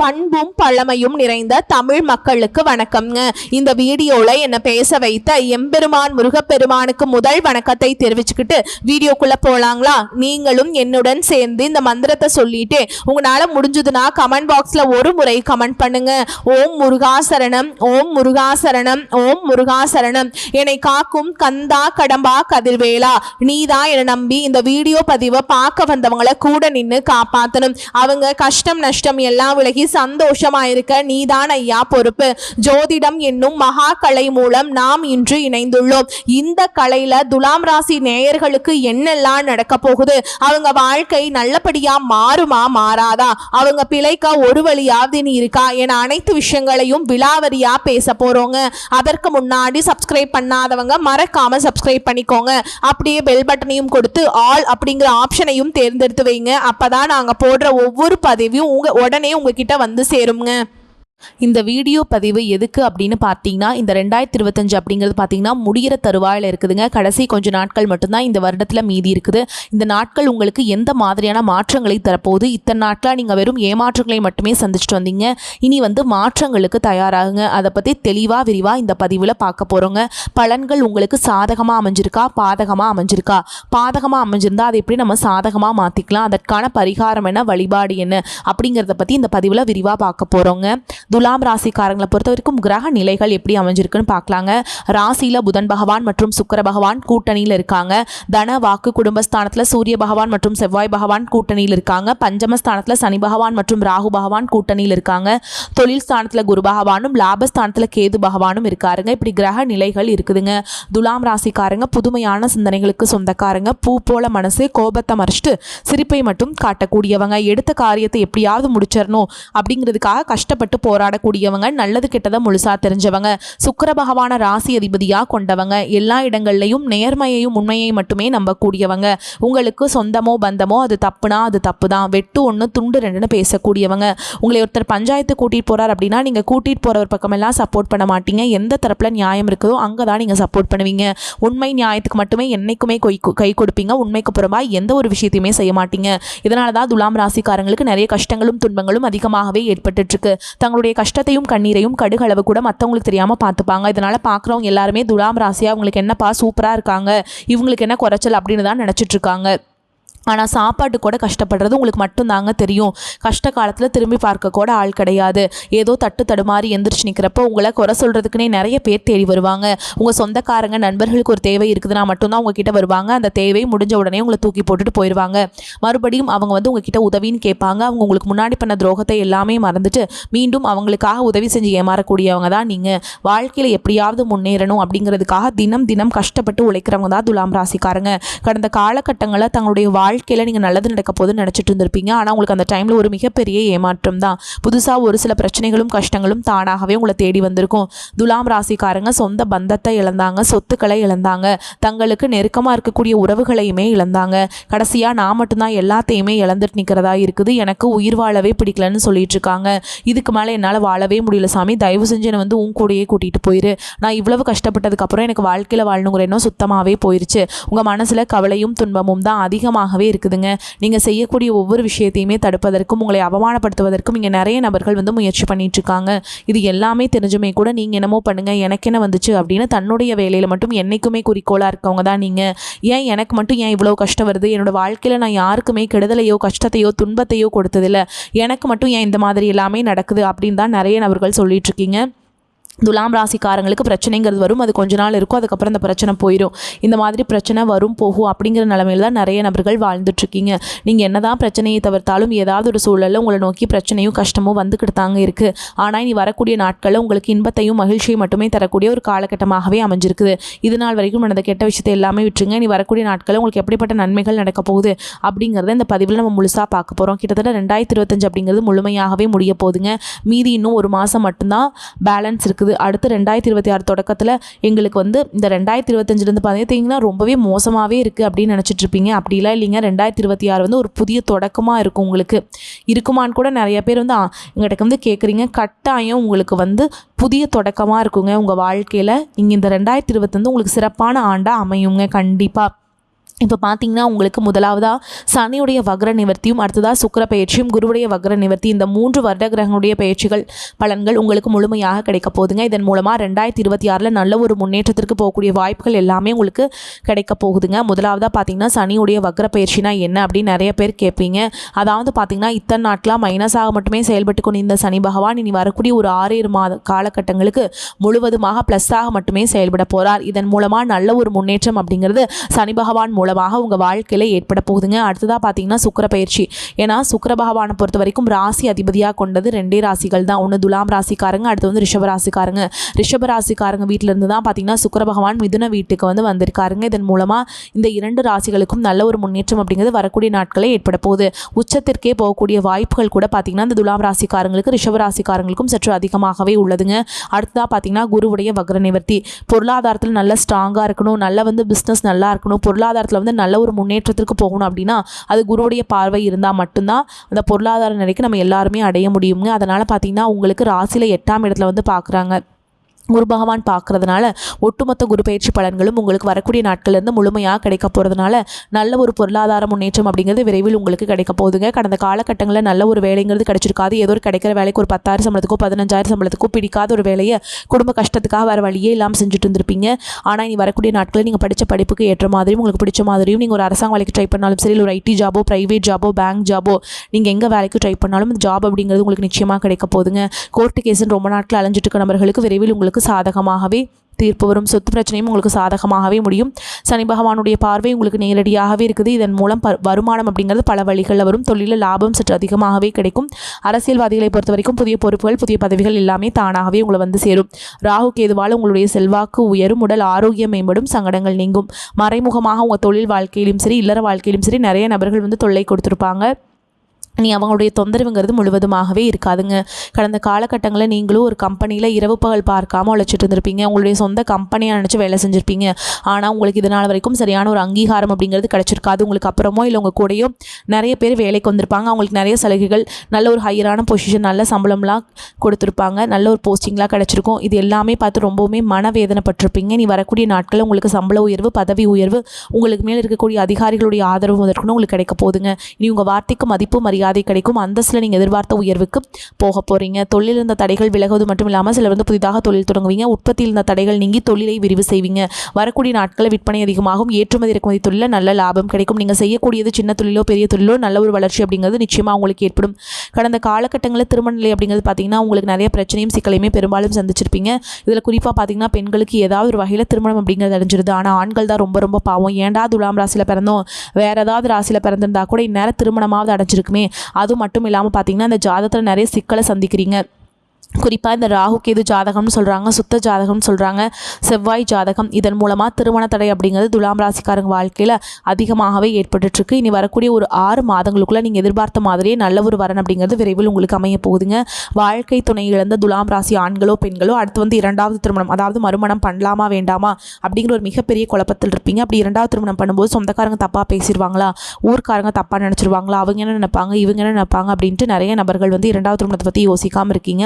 பண்பும் பழமையும் நிறைந்த தமிழ் மக்களுக்கு வணக்கம்ங்க. இந்த வீடியோல என்ன பேச வைத்த எம்பெருமான் முருகப்பெருமானுக்கு முதல் வணக்கத்தை தெரிவிச்சுக்கிட்டு வீடியோக்குள்ள போலாங்களா? நீங்களும் என்னுடன் சேர்ந்து இந்த மந்திரத்தை சொல்லிட்டு உங்களால முடிஞ்சதுன்னா கமெண்ட் பாக்ஸ்ல ஒரு முறை கமெண்ட் பண்ணுங்க. ஓம் முருகாசரணம், ஓம் முருகாசரணம், ஓம் முருகாசரணம். என்னை காக்கும் கந்தா கடம்பா கதிர்வேலா, நீதான் என்னை நம்பி இந்த வீடியோ பதிவை பார்க்க வந்தவங்களை கூட நின்று காப்பாற்றணும். அவங்க கஷ்டம் நஷ்டம் எல்லாம் விலகி சந்தோஷமா இருக்க நீதான் ஐயா பொறுப்பு. ஜோதிடம் என்னும் மகா கலை மூலம் நாம் இன்று இணைந்துள்ளோம். இந்த கலையில துலாம் ராசி நேயர்களுக்கு என்னெல்லாம் நடக்க போகுது, அவங்க வாழ்க்கை நல்லபடியா மாறுமா மாறாதா, அவங்க பிழைக்க ஒரு வழியாவது நீ இருக்கா என அனைத்து விஷயங்களையும் விலாவரியா பேச போறோங்க. அதற்கு முன்னாடி சப்ஸ்கிரைப் பண்ணாதவங்க மறக்காம சப்ஸ்கிரைப் பண்ணிக்கோங்க. அப்படியே பெல் பட்டனையும் கொடுத்து ஆல் அப்படிங்கிற ஆப்ஷனையும் தேர்ந்தெடுத்து வைங்க. அப்பதான் நாங்க போடுற ஒவ்வொரு பதிவையும் உடனே உங்ககிட்ட வந்து சேருங்க. இந்த வீடியோ பதிவு எதுக்கு அப்படின்னு பார்த்தீங்கன்னா, இந்த 2025 அப்படிங்கிறது பார்த்தீங்கன்னா முடிகிற தருவாயில் இருக்குதுங்க. கடைசி கொஞ்சம் நாட்கள் மட்டும்தான் இந்த வருடத்தில் மீதி இருக்குது. இந்த நாட்கள் உங்களுக்கு எந்த மாதிரியான மாற்றங்களை தரப்போகுது? இத்தனை நாட்களாக நீங்கள் வெறும் ஏமாற்றங்களை மட்டுமே சந்திச்சுட்டு வந்தீங்க. இனி மாற்றங்களுக்கு தயாராகுங்க. அதை பற்றி தெளிவாக விரிவாக இந்த பதிவில் பார்க்க போகிறோங்க. பலன்கள் உங்களுக்கு சாதகமாக அமைஞ்சிருக்கா, பாதகமாக அமைஞ்சிருக்கா? பாதகமாக அமைஞ்சிருந்தா அதை எப்படி நம்ம சாதகமாக மாற்றிக்கலாம், அதற்கான பரிகாரம் என்ன, வழிபாடு என்ன அப்படிங்கிறத பற்றி இந்த பதிவில் விரிவாக பார்க்க போகிறோங்க. துலாம் ராசிக்காரங்களை பொறுத்த வரைக்கும் கிரக நிலைகள் எப்படி அமைஞ்சிருக்குன்னு பார்க்கலாங்க. ராசியில புதன் பகவான் மற்றும் சுக்கிர பகவான் கூட்டணியில் இருக்காங்க. தன வாக்கு குடும்பஸ்தானத்தில் சூரிய பகவான் மற்றும் செவ்வாய் பகவான் கூட்டணியில் இருக்காங்க. பஞ்சமஸ்தானத்தில் சனி பகவான் மற்றும் ராகு பகவான் கூட்டணியில் இருக்காங்க. தொழில் ஸ்தானத்தில் குரு பகவானும் லாபஸ்தானத்தில் கேது பகவானும் இருக்காருங்க. இப்படி கிரக நிலைகள் இருக்குதுங்க. துலாம் ராசிக்காரங்க புதுமையான சிந்தனைகளுக்கு சொந்தக்காரங்க. பூ போல மனசு, கோபத்தை மறைச்சிட்டு சிரிப்பை மட்டும் காட்டக்கூடியவங்க. எடுத்த காரியத்தை எப்படியாவது முடிச்சிடணும் அப்படிங்கிறதுக்காக கஷ்டப்பட்டு போராடக்கூடியவங்க. நல்லது கெட்டதை முழுசா தெரிஞ்சவங்க. சுக்கிர பகவான ராசி அதிபதியா கொண்டவங்க. எல்லா இடங்கள்லையும் நேர்மையையும் உண்மையை மட்டுமே நம்பக்கூடியவங்க. உங்களுக்கு சொந்தமோ பந்தமோ அது தப்புனா அது தப்பு தான், வெட்டு ஒன்று துண்டு ரெண்டுன்னு பேசக்கூடியவங்க. உங்களை ஒருத்தர் பஞ்சாயத்து கூட்டிட்டு போறார் அப்படின்னா நீங்க கூட்டிட்டு போறவர் பக்கமெல்லாம் சப்போர்ட் பண்ண மாட்டீங்க. எந்த தரப்புல நியாயம் இருக்குதோ அங்கதான் நீங்க சப்போர்ட் பண்ணுவீங்க. உண்மை நியாயத்துக்கு மட்டுமே என்னைக்குமே கை கொடுப்பீங்க. உண்மைக்கு புறமா எந்த ஒரு விஷயத்தையுமே செய்ய மாட்டீங்க. இதனாலதான் துலாம் ராசிக்காரங்களுக்கு நிறைய கஷ்டங்களும் துன்பங்களும் அதிகமாகவே ஏற்பட்டு இருக்கு. தங்களுடைய கஷ்டத்தையும் கண்ணீரையும் கடுகளவு கூட மற்றவங்களுக்கு தெரியாம பார்த்துப்பாங்க. இதனால பார்க்குறவங்க எல்லாருமே துலாம் ராசியா அவங்களுக்கு என்னப்பா சூப்பரா இருக்காங்க, இவங்களுக்கு என்ன குறைச்சல் அப்படின்னு தான் நினைச்சிட்டு இருக்காங்க. ஆனால் சாப்பாட்டு கூட கஷ்டப்படுறது உங்களுக்கு மட்டும்தாங்க தெரியும். கஷ்ட காலத்தில் திரும்பி பார்க்க கூட ஆள் கிடையாது. ஏதோ தட்டு தடுமாறி எந்திரிச்சு நிற்கிறப்போ உங்களை குறை சொல்கிறதுக்குனே நிறைய பேர் தேடி வருவாங்க. உங்கள் சொந்தக்காரங்க நண்பர்களுக்கு ஒரு தேவை இருக்குதுன்னா மட்டும்தான் உங்ககிட்ட வருவாங்க. அந்த தேவை முடிஞ்ச உடனே உங்களை தூக்கி போட்டுட்டு போயிடுவாங்க. மறுபடியும் அவங்க உங்ககிட்ட உதவின்னு கேட்பாங்க. அவங்க உங்களுக்கு முன்னாடி பண்ண துரோகத்தை எல்லாமே மறந்துட்டு மீண்டும் அவங்களுக்காக உதவி செஞ்சு ஏமாறக்கூடியவங்க தான் நீங்கள். வாழ்க்கையில் எப்படியாவது முன்னேறணும் அப்படிங்கிறதுக்காக தினம் தினம் கஷ்டப்பட்டு உழைக்கிறவங்க தான் துலாம் ராசிக்காரங்க. கடந்த காலகட்டங்களில் தங்களுடைய வாழ்க்கையில் நீங்கள் நல்லது நடக்க போதுன்னு நினச்சிட்டு இருந்திருப்பீங்க. ஆனால் உங்களுக்கு அந்த டைமில் ஒரு மிகப்பெரிய ஏமாற்றம் தான். புதுசாக ஒரு சில பிரச்சனைகளும் கஷ்டங்களும் தானாகவே உங்களை தேடி வந்திருக்கும். துலாம் ராசிக்காரங்க சொந்த பந்தத்தை இழந்தாங்க, சொத்துக்களை இழந்தாங்க, தங்களுக்கு நெருக்கமாக இருக்கக்கூடிய உறவுகளையுமே இழந்தாங்க. கடைசியாக நான் மட்டும்தான் எல்லாத்தையுமே இழந்துட்டு நிற்கிறதா இருக்குது, எனக்கு உயிர் வாழவே பிடிக்கலன்னு சொல்லிட்டு இருக்காங்க. இதுக்கு மேலே என்னால் வாழவே முடியல சாமி, தயவு செஞ்சு என்னை உன் கூடையே கூட்டிகிட்டு போயிரு. நான் இவ்வளவு கஷ்டப்பட்டதுக்கப்புறம் எனக்கு வாழ்க்கையில் வாழணுங்கிற எண்ணம் சுத்தமாகவே போயிருச்சு. உங்கள் மனசில் கவலையும் துன்பமும் தான் அதிகமாகவே இருக்குதுங்க. நீங்க செய்யக்கூடிய ஒவ்வொரு விஷயத்தையுமே தடுப்பதற்கும் உங்களை அவமானப்படுத்துவதற்கும் இங்க நிறைய நபர்கள் முயற்சி பண்ணிட்டு இருக்காங்க. இது எல்லாமே தெரிஞ்சுமே கூட நீங்க என்னமோ பண்ணுங்க, எனக்கு என்ன வந்துச்சு அப்படின்னு தன்னுடைய வேலையில மட்டும் என்னைக்குமே குறிக்கோளா இருக்கவங்க தான் நீங்க. ஏன் எனக்கு மட்டும் ஏன் இவ்வளவு கஷ்டம் வருது, என்னோட வாழ்க்கையில நான் யாருக்குமே கெடுதலையோ கஷ்டத்தையோ துன்பத்தையோ கொடுத்ததில்லை, எனக்கு மட்டும் ஏன் இந்த மாதிரி எல்லாமே நடக்குது அப்படின்னு தான் நிறைய நபர்கள் சொல்லிட்டு இருக்கீங்க. துலாம் ராசிக்காரங்களுக்கு பிரச்சனைங்கிறது வரும், அது கொஞ்ச நாள் இருக்கும், அதுக்கப்புறம் அந்த பிரச்சனை போயிடும். இந்த மாதிரி பிரச்சனை வரும் போகும் அப்படிங்கிற நிலைமையில தான் நிறைய நபர்கள் வாழ்ந்துட்டுருக்கீங்க. நீங்கள் என்னதான் பிரச்சனையை தவிர்த்தாலும் ஏதாவது ஒரு சூழலில் உங்களை நோக்கி பிரச்சனையும் கஷ்டமும் வந்துக்கிட்டு தாங்க இருக்குது. ஆனால் இனி வரக்கூடிய நாட்களில் உங்களுக்கு இன்பத்தையும் மகிழ்ச்சியும் மட்டுமே தரக்கூடிய ஒரு காலகட்டமாகவே அமைஞ்சிருக்குது. இது நாள் வரைக்கும் நடந்த கெட்ட விஷயத்தை எல்லாமே விட்டுருங்க. இனி வரக்கூடிய நாட்களில் உங்களுக்கு எப்படிப்பட்ட நன்மைகள் நடக்க போகுது அப்படிங்கிறத இந்த பதிவில் நம்ம முழுசாக பார்க்க போகிறோம். கிட்டத்தட்ட 2025 அப்படிங்கிறது முழுமையாகவே முடிய போகுதுங்க. மீதி இன்னும் ஒரு மாதம் மட்டும்தான் பேலன்ஸ் இருக்குது. அடுத்து 2026 தொடக்கத்தில் எங்களுக்கு இந்த 2025 பார்த்தீங்கன்னா ரொம்பவே மோசமாகவே இருக்குது அப்படின்னு நினச்சிட்டு இருப்பீங்க. அப்படிலாம் இல்லைங்க. 2026 ஒரு புதிய தொடக்கமாக இருக்கும். உங்களுக்கு இருக்குமான்னு கூட நிறைய பேர் எங்கிட்ட கேட்குறீங்க. கட்டாயம் உங்களுக்கு புதிய தொடக்கமாக இருக்குங்க உங்கள் வாழ்க்கையில். இங்கே இந்த 2025 உங்களுக்கு சிறப்பான ஆண்டாக அமையுங்க கண்டிப்பாக. இப்போ பார்த்தீங்கன்னா உங்களுக்கு முதலாவதாக சனியுடைய வக்ர நிவர்த்தியும், அடுத்ததாக சுக்கிர பயிற்சியும், குருவுடைய வக்ர நிவர்த்தி, இந்த 3 வருட கிரகங்களுடைய பயிற்சிகள் பலன்கள் உங்களுக்கு முழுமையாக கிடைக்க போகுதுங்க. இதன் மூலமாக 2026 நல்ல ஒரு முன்னேற்றத்திற்கு போகக்கூடிய வாய்ப்புகள் எல்லாமே உங்களுக்கு கிடைக்க போகுதுங்க. முதலாவதாக பார்த்தீங்கன்னா சனியுடைய வக்ர பயிற்சினா என்ன அப்படின்னு நிறைய பேர் கேட்பீங்க. அதாவது பார்த்தீங்கன்னா இத்தனை நாட்களாக மைனஸாக மட்டுமே செயல்பட்டு கொண்டு இந்த சனி பகவான் இனி வரக்கூடிய ஒரு 6 மாத காலகட்டங்களுக்கு முழுவதுமாக ப்ளஸ்ஸாக மட்டுமே செயல்பட போகிறார். இதன் மூலமாக நல்ல ஒரு முன்னேற்றம் அப்படிங்கிறது சனி பகவான் மூலமாக உங்கள் வாழ்க்கையில் ஏற்பட போகுதுங்க. அடுத்ததாக பார்த்தீங்கன்னா சுக்கிர பயிற்சி. ஏன்னா சுக்கிர பகவானை பொறுத்த வரைக்கும் ராசி அதிபதியாக கொண்டது 2 ராசிகள் தான். ஒன்று துலாம் ராசிக்காரங்க, அடுத்து வந்து ரிஷப ராசிக்காரங்க. ரிஷப ராசிக்காரங்க வீட்டிலேருந்து தான் பார்த்தீங்கன்னா சுக்கிர பகவான் மிதுன வீட்டுக்கு வந்து வந்திருக்காருங்க. இதன் மூலமாக இந்த 2 ராசிகளுக்கும் நல்ல ஒரு முன்னேற்றம் அப்படிங்கிறது வரக்கூடிய நாட்களில் ஏற்பட போகுது. உச்சத்திற்கே போகக்கூடிய வாய்ப்புகள் கூட பார்த்தீங்கன்னா இந்த துலாம் ராசிக்காரங்களுக்கு, ரிஷப ராசிக்காரங்களுக்கும் சற்று அதிகமாகவே உள்ளதுங்க. அடுத்ததாக பார்த்தீங்கன்னா குருவுடைய வக்ர நிவர்த்தி. பொருளாதாரத்தில் நல்ல ஸ்ட்ராங்காக இருக்கணும், நல்ல வந்து பிஸ்னஸ் நல்லா இருக்கணும், பொருளாதாரத்தில் வந்து நல்ல ஒரு முன்னேற்றத்திற்கு போகணும் அப்படின்னா அது குருவுடைய பார்வை இருந்தால் மட்டும்தான் அந்த பொருளாதார நிலைக்கு நம்ம எல்லாருமே அடைய முடியுங்க. அதனால் பார்த்தீங்கன்னா உங்களுக்கு ராசியில் 8ஆம் இடத்துல வந்து பார்க்குறாங்க குரு பகவான் பார்க்கறதுனால ஒட்டுமொத்த குரு பயிற்சி பலன்களும் உங்களுக்கு வரக்கூடிய நாட்கள்லேருந்து முழுமையாக கிடைக்க போகிறதுனால நல்ல ஒரு பொருளாதார முன்னேற்றம் அப்படிங்கிறது விரைவில் உங்களுக்கு கிடைக்க போகுதுங்க. கடந்த காலகட்டங்களில் நல்ல ஒரு வேலைங்கிறது கிடைச்சிருக்காது. ஏதோ ஒரு கிடைக்கிற வேலைக்கு ஒரு 10,000 சம்பளத்துக்கோ 15,000 சம்பளத்துக்கோ பிடிக்காத ஒரு வேலையை குடும்ப கஷ்டத்துக்காக வேறு வழியே இல்லாமல் செஞ்சுட்டு இருந்திருப்பீங்க. ஆனால் இனி வரக்கூடிய நாட்களில் நீங்கள் படித்த படிப்புக்கு ஏற்ற மாதிரியும் உங்களுக்கு பிடிச்ச மாதிரியும் நீங்கள் ஒரு அரசாங்க வேலைக்கு ட்ரை பண்ணாலும் சரி, ஒரு ஐடி ஜாபோ, ப்ரைவேட் ஜாபோ, பேங்க் ஜாபோ, நீங்கள் எங்கே வேலைக்கு ட்ரை பண்ணாலும் இந்த ஜாப் அப்படிங்கிறது உங்களுக்கு நிச்சயமாக கிடைக்க போகுதுங்க. கோர்ட்டு கேஸுன்னு ரொம்ப நாட்கள் அலைஞ்சிட்டு இருக்க நபர்களுக்கு விரைவில் உங்களுக்கு சாதகமாகவே தீர்ப்பு வரும். சொத்து பிரச்சனையும் உங்களுக்கு சாதகமாகவே முடியும். சனி பகவானுடைய பார்வை உங்களுக்கு நேரடியாகவே இருக்குது. இதன் மூலம் வருமானம் அப்படிங்கிறது பல வழிகளில் வரும். தொழிலில் லாபம் சற்று அதிகமாகவே கிடைக்கும். அரசியல்வாதிகளை பொறுத்த வரைக்கும் புதிய பொறுப்புகள், புதிய பதவிகள் எல்லாமே தானாகவே உங்களை வந்து சேரும். ராகு கேதுவால் உங்களுடைய செல்வாக்கு உயரும், உடல் ஆரோக்கியம் மேம்படும், சங்கடங்கள் நீங்கும். மறைமுகமாக உங்கள் தொழில் வாழ்க்கையிலும் சரி, இல்லற வாழ்க்கையிலும் சரி நிறைய நபர்கள் வந்து தொல்லை கொடுத்துருப்பாங்க. நீ அவங்களுடைய தொந்தரவுங்கிறது முழுவதுமாகவே இருக்காதுங்க. கடந்த காலகட்டங்களில் நீங்களும் ஒரு கம்பெனியில் இரவு பகல் பார்க்காமல் உழைச்சிட்டு இருந்திருப்பீங்க. உங்களுடைய சொந்த கம்பெனியாக நினச்சி வேலை செஞ்சுருப்பீங்க. ஆனால் உங்களுக்கு இதனால் வரைக்கும் சரியான ஒரு அங்கீகாரம் அப்படிங்கிறது கிடச்சிருக்காது. உங்களுக்கு அப்புறமோ இல்லை உங்கள் கூடயோ நிறைய பேர் வேலைக்கு வந்திருப்பாங்க. அவங்களுக்கு நிறைய சலுகைகள், நல்ல ஒரு ஹையரான பொசிஷன், நல்ல சம்பளம்லாம் கொடுத்துருப்பாங்க, நல்ல ஒரு போஸ்டிங்லாம் கிடச்சிருக்கும். இது எல்லாமே பார்த்து ரொம்பவுமே மனவேதனைப்பட்டிருப்பீங்க. நீ வரக்கூடிய நாட்களில் உங்களுக்கு சம்பள உயர்வு, பதவி உயர்வு, உங்களுக்கு மேலே இருக்கக்கூடிய அதிகாரிகளுடைய ஆதரவு முதற்கொண்டு உங்களுக்கு கிடைக்க போகுதுங்க. இனி உங்கள் வார்த்தைக்கு மதிப்பு மரியாதை கிடைக்கும். அந்தஸ்தில் நீங்கள் எதிர்பார்த்த உயர்வுக்கு போக போகிறீங்க. தொழில் இருந்த தடைகள் விலகுவது மட்டும் இல்லாமல் சிலர் வந்து புதிதாக தொழில் தொடங்குவீங்க. உற்பத்தியில் இருந்த தடைகள் நீங்கி தொழிலை விரிவு செய்வீங்க. வரக்கூடிய நாட்களில் விற்பனை அதிகமாகும். ஏற்றுமதி இறக்குமதி தொழிலில் நல்ல லாபம் கிடைக்கும். நீங்கள் செய்யக்கூடியது சின்ன தொழிலோ பெரிய தொழிலோ நல்ல ஒரு வளர்ச்சி அப்படிங்கிறது நிச்சயமாக உங்களுக்கு ஏற்படும். கடந்த காலகட்டங்களில் திருமண நிலை அப்படிங்கிறது பார்த்தீங்கன்னா உங்களுக்கு நிறைய பிரச்சனையும் சிக்கலையுமே பெரும்பாலும் சந்திச்சிருப்பீங்க. இதில் குறிப்பாக பார்த்தீங்கன்னா பெண்களுக்கு ஏதாவது ஒரு வகையில் திருமணம் அப்படிங்கிறது அடைஞ்சிருது. ஆனால் ஆண்கள் தான் ரொம்ப ரொம்ப பாவம். ஏண்டா துலாம் ராசியில் பிறந்தோம், வேறு ஏதாவது ராசியில் பிறந்திருந்தா கூட இந்நேரம் திருமணமாவது அடைஞ்சிருக்குமே. அது மட்டும் இல்லாமல் பார்த்தீங்கன்னா இந்த ஜாதகத்தில் நிறைய சிக்கலை சந்திக்கிறீங்க. குறிப்பாக இந்த ராகு கேது ஜாதகம்னு சொல்கிறாங்க, சுத்த ஜாதகம்னு சொல்கிறாங்க, செவ்வாய் ஜாதகம். இதன் மூலமாக திருமண தடை அப்படிங்கிறது துலாம் ராசிக்காரங்க வாழ்க்கையில் அதிகமாகவே ஏற்பட்டுருக்கு. இனி வரக்கூடிய ஒரு 6 மாதங்களுக்குள்ளே நீங்கள் எதிர்பார்த்த மாதிரியே நல்ல ஒரு வரன் அப்படிங்கிறது விரைவில் உங்களுக்கு அமைய போகுதுங்க. வாழ்க்கை துணை இழந்த துலாம் ராசி ஆண்களோ பெண்களோ அடுத்து வந்து 2வது திருமணம், அதாவது மறுமணம் பண்ணலாமா வேண்டாமா அப்படிங்கிற ஒரு மிகப்பெரிய குழப்பத்தில் இருப்பீங்க. அப்படி 2வது திருமணம் பண்ணும்போது சொந்தக்காரங்க தப்பாக பேசிடுவாங்களா, ஊர்க்காரங்க தப்பாக நினச்சிருவாங்களா, அவங்க என்ன நினைப்பாங்க, இவங்க என்ன நினைப்பாங்க அப்படின்ட்டு நிறைய நபர்கள் வந்து 2வது திருமணத்தை பற்றி யோசிக்காமல் இருக்கீங்க.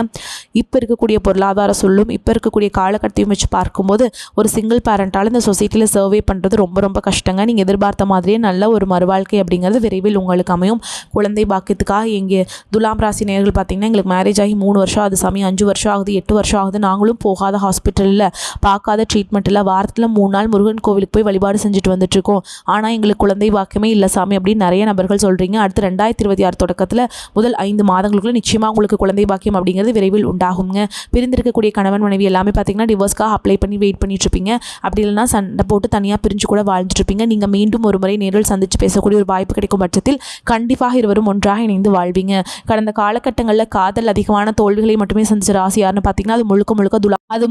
இப்போ இருக்கக்கூடிய பொருளாதார சொல்லும் இப்போ இருக்கக்கூடிய காலகட்டத்தையும் வச்சு பார்க்கும்போது ஒரு சிங்கிள் பேரண்டால் இந்த சொசைட்டியில் சர்வே பண்ணுறது ரொம்ப ரொம்ப கஷ்டங்க. நீங்கள் எதிர்பார்த்த மாதிரியே நல்ல ஒரு மறுவாழ்க்கை அப்படிங்கிறது விரைவில் உங்களுக்கு அமையும். குழந்தை பாக்கியத்துக்காக எங்கே துலாம் ராசி நேயர்கள் பார்த்திங்கன்னா எங்களுக்கு மேரேஜ் ஆகி 3 வருஷம் ஆகுது சாமி, 5 வருஷம் ஆகுது, 8 வருஷம் ஆகுது, நாங்களும் போகாத ஹாஸ்பிட்டலில் பார்க்காத ட்ரீட்மெண்ட்டில் வாரத்தில் 3 நாள் முருகன் கோவிலுக்கு போய் வழிபாடு செஞ்சுட்டு வந்துட்டுருக்கோம், ஆனால் எங்களுக்கு குழந்தை பாக்கியமே இல்லை சாமி அப்படின்னு நிறைய நபர்கள் சொல்கிறீங்க. அடுத்து 2026 தொடக்கத்தில் முதல் 5 மாதங்களுக்குள்ள நிச்சயமாக உங்களுக்கு குழந்தை பாக்கியம் அப்படிங்கிறது விரைவில் உண்டாகுங்க. பிரிந்திருக்கக்கூடிய கணவன் மனைவி எல்லாமே பார்த்தீங்கன்னா டிவோர்ஸ்க்காக அப்ளை பண்ணி வெயிட் பண்ணிட்டு இருப்பீங்க. அப்படி இல்லைனா சண்டை போட்டு தனியாக பிரிஞ்சு கூட வாழ்ந்துட்டு இருப்பீங்க. நீங்கள் மீண்டும் ஒரு முறை நேரில் சந்தித்து பேசக்கூடிய ஒரு வாய்ப்பு கிடைக்கும் பட்சத்தில் கண்டிப்பாக இருவரும் ஒன்றாக இணைந்து வாழ்வீங்க. கடந்த காலகட்டங்களில் காதல் அதிகமான தோல்விகளை மட்டுமே சந்திச்ச ராசி யாருன்னு பார்த்தீங்கன்னா அது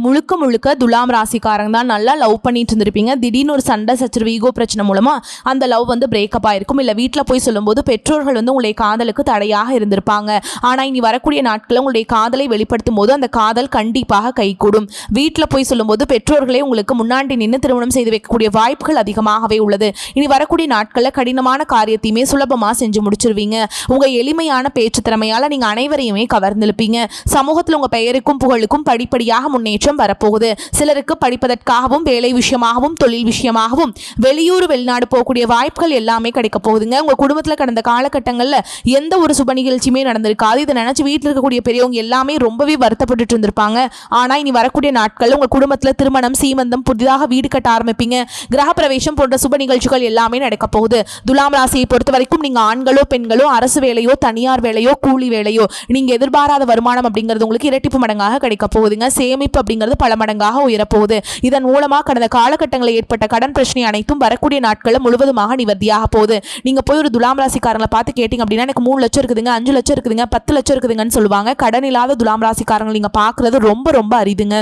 முழுக்க முழுக்க துலாம் ராசிக்காரங்க தான். நல்லா லவ் பண்ணிட்டு இருந்திருப்பீங்க. திடீர்னு ஒரு சண்டை சச்சரவு ஈகோ பிரச்சனை மூலமாக அந்த லவ் வந்து பிரேக்கப் ஆயிருக்கும். இல்லை வீட்டில் போய் சொல்லும்போது பெற்றோர்கள் வந்து உங்களுடைய காதலுக்கு தடையாக இருந்திருப்பாங்க. ஆனால் இனி வரக்கூடிய நாட்களில் உங்களுடைய காதலை வெளிப்படுத்தும் போது அந்த காதல் கண்டிப்பாக கைகூடும். வீட்டில் போய் சொல்லும்போது பெற்றோர்களே உங்களுக்கு முன்னாடி நின்று திருமணம் செய்து வைக்கக்கூடிய வாய்ப்புகள் அதிகமாகவே உள்ளது. இனி வரக்கூடிய நாட்களில் கடினமான காரியத்தையுமே சுலபமாக செஞ்சு முடிச்சிருவீங்க. உங்கள் எளிமையான பேச்சு திறமையால் நீங்கள் அனைவரையுமே கவர்ந்திருப்பீங்க. சமூகத்தில் உங்கள் பெயருக்கும் புகழுக்கும் படிப்படியாக முன்னேற்றம் வரப்போகுது. சிலருக்கு படிப்பதற்காகவும் வேலை விஷயமாகவும் தொழில் விஷயமாகவும் வெளியூர் வெளிநாடு போகக்கூடிய வாய்ப்புகள் எல்லாமே கிடைக்க போகுதுங்க. உங்கள் குடும்பத்தில் கடந்த காலகட்டங்களில் எந்த ஒரு சுப நிகழ்ச்சியுமே நடந்திருக்காது. இதை நினச்சி வீட்டில் இருக்கக்கூடிய பெரியவங்க எல்லாமே ரொம்பவே வருத்தப்பட்டு இருந்திருப்பாங்க. ஆனால் இனி வரக்கூடிய நாட்களில் உங்கள் குடும்பத்தில் திருமணம், சீமந்தம், புதிதாக வீடு கட்ட ஆரம்பிப்பீங்க. கிரகப்பிரவேசம் போன்ற சுப நிகழ்ச்சிகள் எல்லாமே நடக்க போகுது. துலாம் ராசியை பொறுத்த வரைக்கும் நீங்கள் ஆண்களோ பெண்களோ அரசு வேலையோ தனியார் வேலையோ கூலி வேலையோ நீங்கள் எதிர்பாராத வருமானம் அப்படிங்கிறது உங்களுக்கு இரட்டிப்பு மடங்காக கிடைக்க போகுதுங்க. சேமிப்பு அப்படிங்கிறது பல மடங்காக உயரப்போகுது. இதன் மூலமாக கடந்த காலகட்டங்களில் ஏற்பட்ட கடன் பிரச்சனை அனைத்தும் வரக்கூடிய நாட்களில் முழுவதுமாக நிவர்த்தியாக போகுது. நீங்கள் போய் ஒரு துலாம் ராசிக்காரங்களை பார்த்து கேட்டிங்க அப்படின்னா எனக்கு 3 லட்சம் இருக்குதுங்க, 5 லட்சம் இருக்குதுங்க, 10 லட்சம் இருக்குதுங்கன்னு சொல்லுவாங்க. கடன் இல்லாத துலாம் ராசிக்காரங்களை நீங்கள் பார்க்குறது ரொம்ப ரொம்ப அரிதுங்க.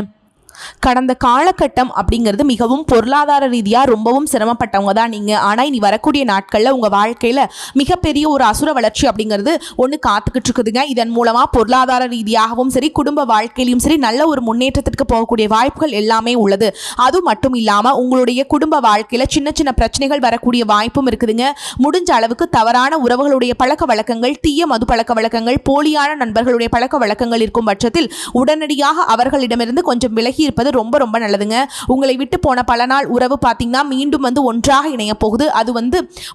கடந்த காலகட்டம் அப்படிங்கிறது மிகவும் பொருளாதார ரீதியாக ரொம்பவும் சிரமப்பட்டவங்க தான் நீங்கள். ஆனால் இனி வரக்கூடிய நாட்களில் உங்கள் வாழ்க்கையில் மிகப்பெரிய ஒரு அசுர வளர்ச்சி அப்படிங்கிறது ஒன்று காத்துக்கிட்டு இருக்குதுங்க. இதன் மூலமாக பொருளாதார ரீதியாகவும் சரி, குடும்ப வாழ்க்கையிலும் சரி, நல்ல ஒரு முன்னேற்றத்திற்கு போகக்கூடிய வாய்ப்புகள் எல்லாமே உள்ளது. அது மட்டும் இல்லாமல் உங்களுடைய குடும்ப வாழ்க்கையில் சின்ன சின்ன பிரச்சனைகள் வரக்கூடிய வாய்ப்பும் இருக்குதுங்க. முடிஞ்ச அளவுக்கு தவறான உறவுகளுடைய பழக்க வழக்கங்கள், தீய மது பழக்க வழக்கங்கள், போலியான நண்பர்களுடைய பழக்க வழக்கங்கள் இருக்கும் பட்சத்தில் உடனடியாக அவர்களிடமிருந்து கொஞ்சம் விலகி இருப்பது ரொம்ப ரொம்ப நல்லதுங்க. உங்களை விட்டு போன பல நாள் உறவு பார்த்தீங்கன்னா மீண்டும் ஒன்றாக இணைய போகுது. அது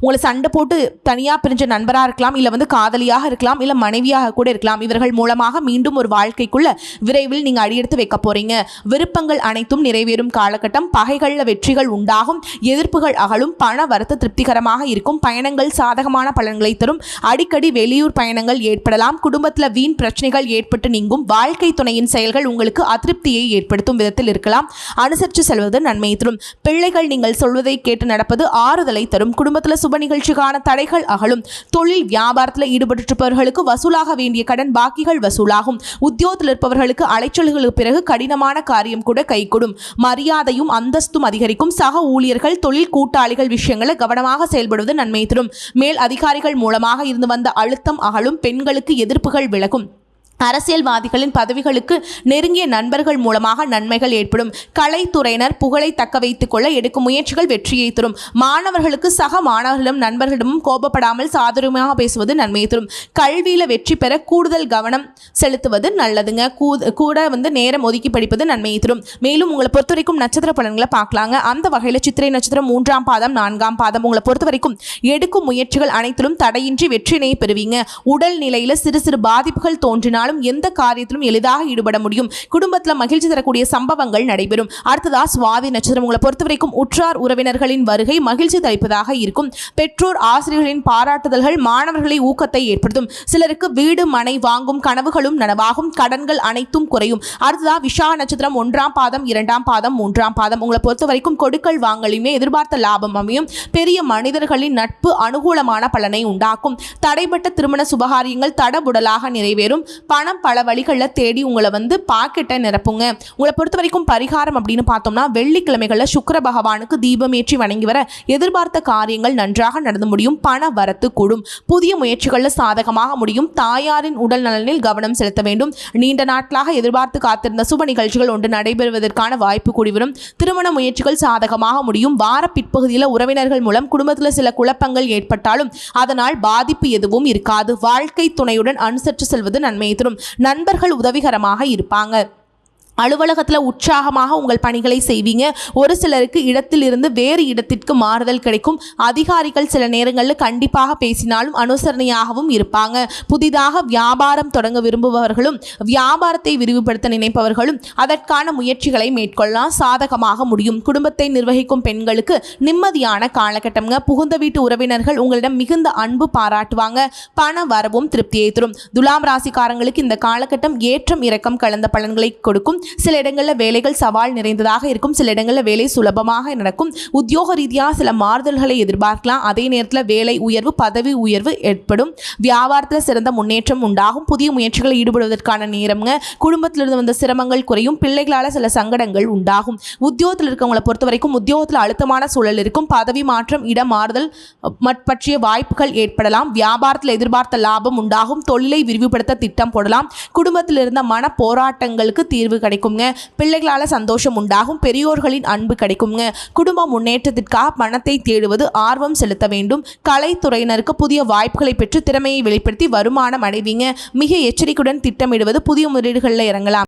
உங்களை சண்டை போட்டு தனியாக பிரிஞ்ச நண்பராக இருக்கலாம், இல்லை காதலியாக இருக்கலாம், இல்லை மனைவியாக கூட இருக்கலாம். இவர்கள் மூலமாக மீண்டும் ஒரு வாழ்க்கைக்குள்ள விரைவில் நீங்கள் அடியெடுத்து வைக்க போறீங்க. விருப்பங்கள் அனைத்தும் நிறைவேறும் காலகட்டம். பகைகளில் வெற்றிகள் உண்டாகும், எதிர்ப்புகள் அகலும், பண வரத்து திருப்திகரமாக இருக்கும், பயணங்கள் சாதகமான பலன்களை தரும், அடிக்கடி வெளியூர் பயணங்கள் ஏற்படலாம், குடும்பத்தில் வீண் பிரச்சனைகள் ஏற்பட்டு நீங்கும், வாழ்க்கை துணையின் செயல்கள் உங்களுக்கு அதிருப்தியை ஏற்படுத்தும் விதத்தில் இருக்கலாம். அனுசரித்து செல்வது நன்மையை தரும். பிள்ளைகள் நீங்கள் சொல்வதை கேட்டு நடப்பது ஆறுதலை தரும். குடும்பத்தில் சுப நிகழ்ச்சிக்கான தடைகள் அகலும். தொழில் வியாபாரத்தில் ஈடுபட்டிருப்பவர்களுக்கு வசூலாக வேண்டிய கடன் பாக்கிகள் வசூலாகும். உத்தியோகத்தில் இருப்பவர்களுக்கு அலைச்சல்களுக்கு பிறகு கடினமான காரியம் கூட கைகூடும். மரியாதையும் அந்தஸ்தும் அதிகரிக்கும். சக ஊழியர்கள், தொழில் கூட்டாளிகள் விஷயங்களை கவனமாக செயல்படுவது நன்மையை தரும். மேல் அதிகாரிகள் மூலமாக இருந்து வந்த அழுத்தம் அகலும். பெண்களுக்கு எதிர்ப்புகள் விலகும். அரசியல்வாதிகளின் பதவிகளுக்கு நெருங்கிய நண்பர்கள் மூலமாக நன்மைகள் ஏற்படும். கலைத்துறையினர் புகழை தக்க வைத்துக் கொள்ள எடுக்கும் முயற்சிகள் வெற்றியை தரும். மாணவர்களுக்கு சக மாணவர்களிடம் நண்பர்களிடமும் கோபப்படாமல் சாதுரியமாக பேசுவது நன்மையை தரும். கல்வியில் வெற்றி பெற கூடுதல் கவனம் செலுத்துவது நல்லதுங்க. கூட நேரம் ஒதுக்கி படிப்பது நன்மையை தரும். மேலும் உங்களை பொறுத்த வரைக்கும் நட்சத்திர பலன்களை பார்க்கலாங்க. அந்த வகையில் சித்திரை நட்சத்திரம் 3ஆம் பாதம் 4ஆம் பாதம் உங்களை பொறுத்த வரைக்கும் எடுக்கும் முயற்சிகள் அனைத்திலும் தடையின்றி வெற்றினை பெறுவீங்க. உடல் நிலையில் சிறு சிறு பாதிப்புகள் தோன்றினால் எந்த காரியத்திலும் எளிதாக ஈடுபட முடியும். குடும்பத்தில் மகிழ்ச்சி தரக்கூடிய சம்பவங்கள் நடைபெறும். அடுத்ததா சுவாதி நட்சத்திரம் உங்களை பொறுத்தவரைக்கும் உற்றார் உறவினர்களின் வருகை மகிழ்ச்சி தளிப்பதாக இருக்கும். பெற்றோர் ஆசிரியர்களின் பாராட்டுதல்கள் மாணவர்களை ஊக்கத்தை ஏற்படுத்தும். சிலருக்கு வீடு மனை வாங்கும் கனவுகளும் நனவாகும். கடன்கள் அனைத்தும் குறையும். அடுத்ததா விஷா நட்சத்திரம் 1ஆம் பாதம் 2ஆம் பாதம் 3ஆம் பாதம் உங்களை பொறுத்தவரைக்கும் கொடுக்கல் வாங்கலுமே எதிர்பார்த்த லாபம் அமையும். பெரிய மனிதர்களின் நட்பு அனுகூலமான பலனை உண்டாக்கும். தடைப்பட்ட திருமண சுபகாரியங்கள் தடபுடலாக நிறைவேறும். பணம் பல வழிகளில் தேடி உங்களை பாக்கெட்டை நிரப்புங்க. உங்களை பொறுத்த வரைக்கும் பரிகாரம் அப்படின்னு பார்த்தோம்னா வெள்ளிக்கிழமைகளில் சுக்கிர பகவானுக்கு தீபம் ஏற்றி வணங்கி வர எதிர்பார்த்த காரியங்கள் நன்றாக நடந்து முடியும். பண வரத்து கூடும். புதிய முயற்சிகளில் சாதகமாக முடியும். தாயாரின் உடல் நலனில் கவனம் செலுத்த வேண்டும். நீண்ட நாட்களாக எதிர்பார்த்து காத்திருந்த சுப நிகழ்ச்சிகள் ஒன்று நடைபெறுவதற்கான வாய்ப்பு கூடிவரும். திருமண முயற்சிகள் சாதகமாக முடியும். வார பிற்பகுதியில் உறவினர்கள் மூலம் குடும்பத்தில் சில குழப்பங்கள் ஏற்பட்டாலும் அதனால் பாதிப்பு எதுவும் இருக்காது. வாழ்க்கை துணையுடன் அனுசரித்து செல்வது நன்மை தரும். நண்பர்கள் உதவிகரமாக இருப்பாங்க. அலுவலகத்தில் உற்சாகமாக உங்கள் பணிகளை செய்வீங்க. ஒரு சிலருக்கு இடத்தில் இருந்து வேறு இடத்திற்கு மாறுதல் கிடைக்கும். அதிகாரிகள் சில நேரங்களில் கண்டிப்பாக பேசினாலும் அனுசரணையாகவும் இருப்பாங்க. புதிதாக வியாபாரம் தொடங்க விரும்புபவர்களும் வியாபாரத்தை விரிவுபடுத்த நினைப்பவர்களும் அதற்கான முயற்சிகளை மேற்கொள்ளலாம். சாதகமாக முடியும். குடும்பத்தை நிர்வகிக்கும் பெண்களுக்கு நிம்மதியான காலகட்டம்ங்க. புகுந்த வீட்டு உறவினர்கள் உங்களிடம் மிகுந்த அன்பு பாராட்டுவாங்க. பண வரவும் திருப்தியை தரும். துலாம் ராசிக்காரங்களுக்கு இந்த காலகட்டம் ஏற்றம் இறக்கம் கலந்த பலன்களை கொடுக்கும். சில இடங்களில் வேலைகள் சவால் நிறைந்ததாக இருக்கும், சில இடங்களில் வேலை சுலபமாக நடக்கும். உத்தியோக ரீதியாக சில மாறுதல்களை எதிர்பார்க்கலாம். அதே நேரத்தில் வேலை உயர்வு, பதவி உயர்வு ஏற்படும். வியாபாரத்தில் சிறந்த முன்னேற்றம் உண்டாகும். புதிய முயற்சிகளில் ஈடுபடுவதற்கான நேரம்ங்க. குடும்பத்திலிருந்து வந்த சிரமங்கள் குறையும். பிள்ளைகளால் சில சங்கடங்கள் உண்டாகும். உத்தியோகத்தில் இருக்கவங்களை பொறுத்த வரைக்கும் உத்தியோகத்தில் அழுத்தமான சூழல் இருக்கும். பதவி மாற்றம், இடம் மாறுதல் பற்றிய வாய்ப்புகள் ஏற்படலாம். வியாபாரத்தில் எதிர்பார்த்த லாபம் உண்டாகும். தொழிலை விரிவுபடுத்த திட்டம் போடலாம். குடும்பத்தில் இருந்த மன போராட்டங்களுக்கு தீர்வு கிடைக்குங்க. பிள்ளைகளால் சந்தோஷம் உண்டாகும். பெரியோர்களின் அன்பு கிடைக்குங்க. குடும்ப முன்னேற்றத்திற்காக பணத்தை தேடுவது ஆர்வம் செலுத்த வேண்டும். கலைத்துறையினருக்கு புதிய வாய்ப்புகளை பெற்று திறமையை வெளிப்படுத்தி வருமானம் அடைவீங்க. மிக எச்சரிக்கையுடன் திட்டமிடுவது. புதிய முதலீடுகளில் இறங்கலாம்.